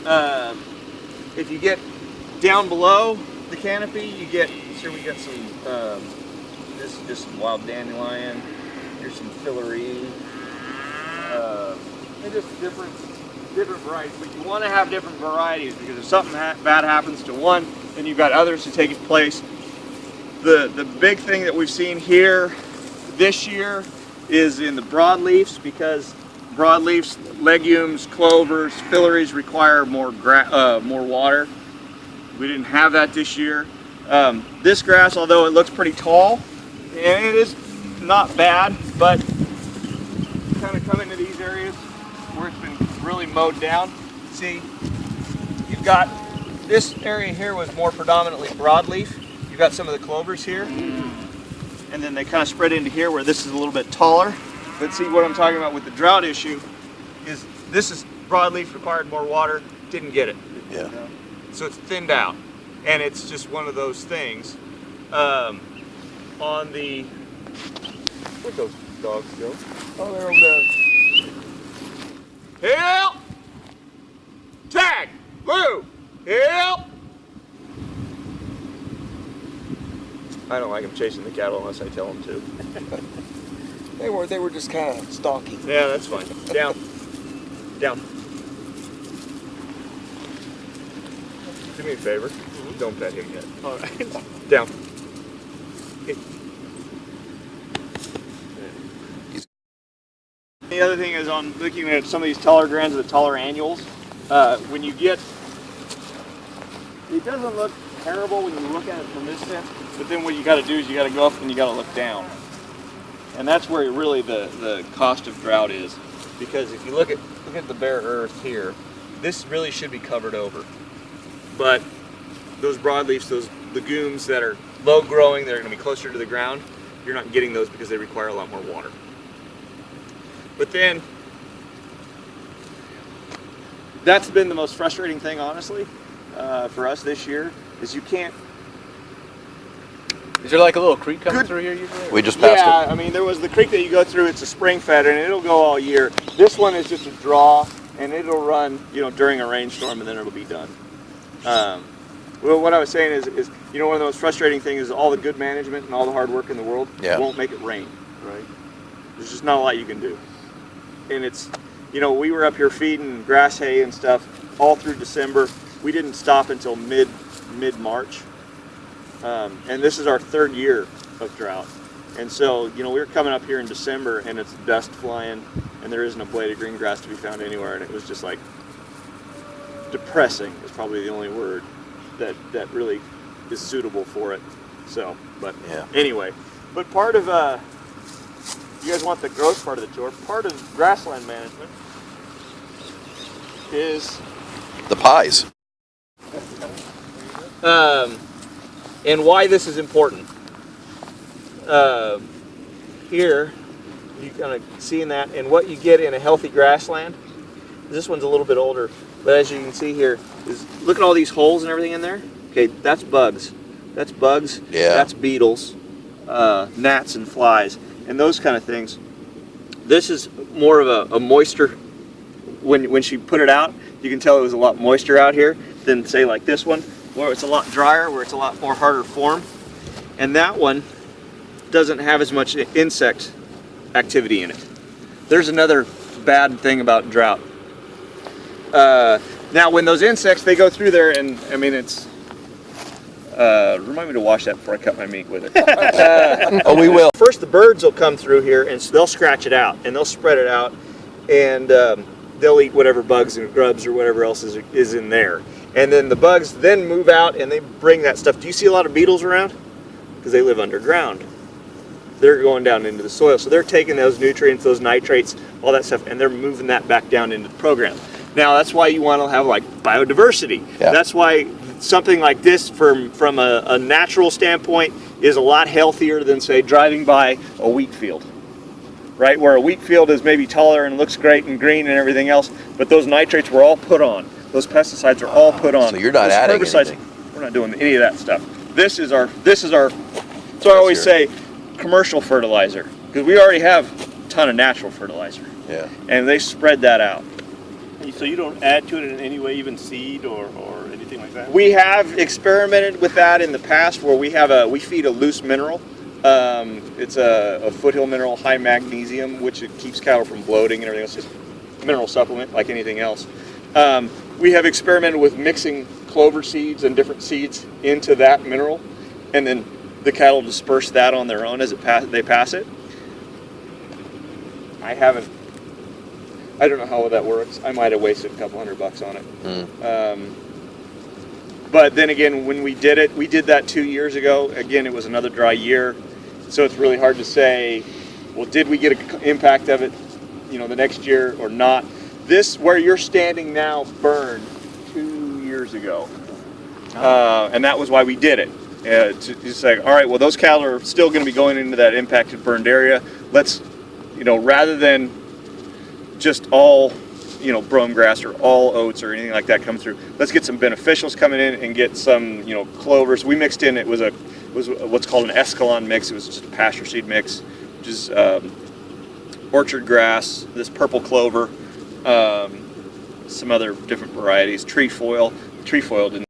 If you get down below the canopy, you get, here we got some, this is just some wild dandelion. Here's some fillory. And just different varieties. But you want to have different varieties because if something bad happens to one, then you've got others to take its place. The big thing that we've seen here this year is in the broadleafs, because broadleafs, legumes, clovers, fillories require more water. We didn't have that this year. This grass, although it looks pretty tall, and it is not bad, but kind of come into these areas where it's been really mowed down. See, you've got this area here was more predominantly broadleaf. You've got some of the clovers here, and then they kind of spread into here where this is a little bit taller. But see, what I'm talking about with the drought issue is this is broadleaf, required more water, didn't get it. Yeah. So it's thinned out, and it's just one of those things. On the, where'd those dogs go? Oh, they're over there. Help! Tag! Blue! Help! I don't like them chasing the cattle unless I tell them to. They were just kind of stalking. Yeah, that's fine. Down. Down. Do me a favor. Don't pet him yet. All right. Down. The other thing is on looking at some of these taller grands, the taller annuals, when you get, it doesn't look terrible when you look at it from this sense, but then what you got to do is you got to go up and you got to look down. And that's where really the cost of drought is, because if you look at the bare earth here, this really should be covered over. But those broadleafs, those legumes that are low growing, that are going to be closer to the ground, you're not getting those because they require a lot more water. But then, that's been the most frustrating thing, honestly, for us this year, is you can't. Is there like a little creek coming through here usually? We just passed it. Yeah, I mean, there was the creek that you go through, it's a spring fed, and it'll go all year. This one is just a draw, and it'll run, during a rainstorm, and then it'll be done. Well, what I was saying is, one of the most frustrating things is all the good management and all the hard work in the world won't make it rain, right? There's just not a lot you can do. And it's, we were up here feeding grass hay and stuff all through December. We didn't stop until mid-March. And this is our third year of drought. And so, we were coming up here in December and it's dust flying and there isn't a blade of green grass to be found anywhere. And it was just like depressing is probably the only word that really is suitable for it. So, but anyway, but part of, you guys want the growth part of the tour, part of grassland management is The pies. and why this is important. Here, you kind of seeing that, and what you get in a healthy grassland. This one's a little bit older, but as you can see here, is look at all these holes and everything in there. Okay, that's bugs. That's bugs. Yeah. That's beetles, gnats and flies, and those kind of things. This is more of a moisture. When she put it out, you can tell it was a lot moister out here than say like this one, where it's a lot drier, where it's a lot more harder form. And that one doesn't have as much insect activity in it. There's another bad thing about drought. Now when those insects, they go through there, and I mean it's, remind me to wash that before I cut my meat with it. Oh, we will. First the birds will come through here and they'll scratch it out and they'll spread it out, and they'll eat whatever bugs and grubs or whatever else is in there. And then the bugs then move out and they bring that stuff. Do you see a lot of beetles around? Because they live underground. They're going down into the soil. So they're taking those nutrients, those nitrates, all that stuff, and they're moving that back down into the program. Now that's why you want to have like biodiversity. Yeah. That's why something like this from a natural standpoint is a lot healthier than say driving by a wheat field. Right, where a wheat field is maybe taller and looks great and green and everything else, but those nitrates were all put on. Those pesticides are all put on. So you're not those adding herbicides, anything. We're not doing any of that stuff. This is our. So I always say commercial fertilizer, because we already have a ton of natural fertilizer. Yeah. And they spread that out. You So you don't add to it in any way, even seed or anything like that? We have experimented with that in the past, where we feed a loose mineral. It's a foothill mineral, high magnesium, which it keeps cattle from bloating and everything else. Just mineral supplement like anything else. We have experimented with mixing clover seeds and different seeds into that mineral, and then the cattle disperse that on their own as they pass it. I don't know how that works. I might have wasted a couple $100 on it. But then again, when we did that 2 years ago. Again, it was another dry year, so it's really hard to say, well, did we get an impact of it, the next year or not? This, where you're standing now, burned 2 years ago, and that was why we did it. It's like, all right, well, those cattle are still going to be going into that impacted, burned area. Let's, rather than just all, brome grass or all oats or anything like that come through, let's get some beneficials coming in and get some, clovers. We mixed in, it was what's called an Escalon mix. It was just a pasture seed mix, which is orchard grass, this purple clover, some other different varieties, trefoil. Trefoil didn't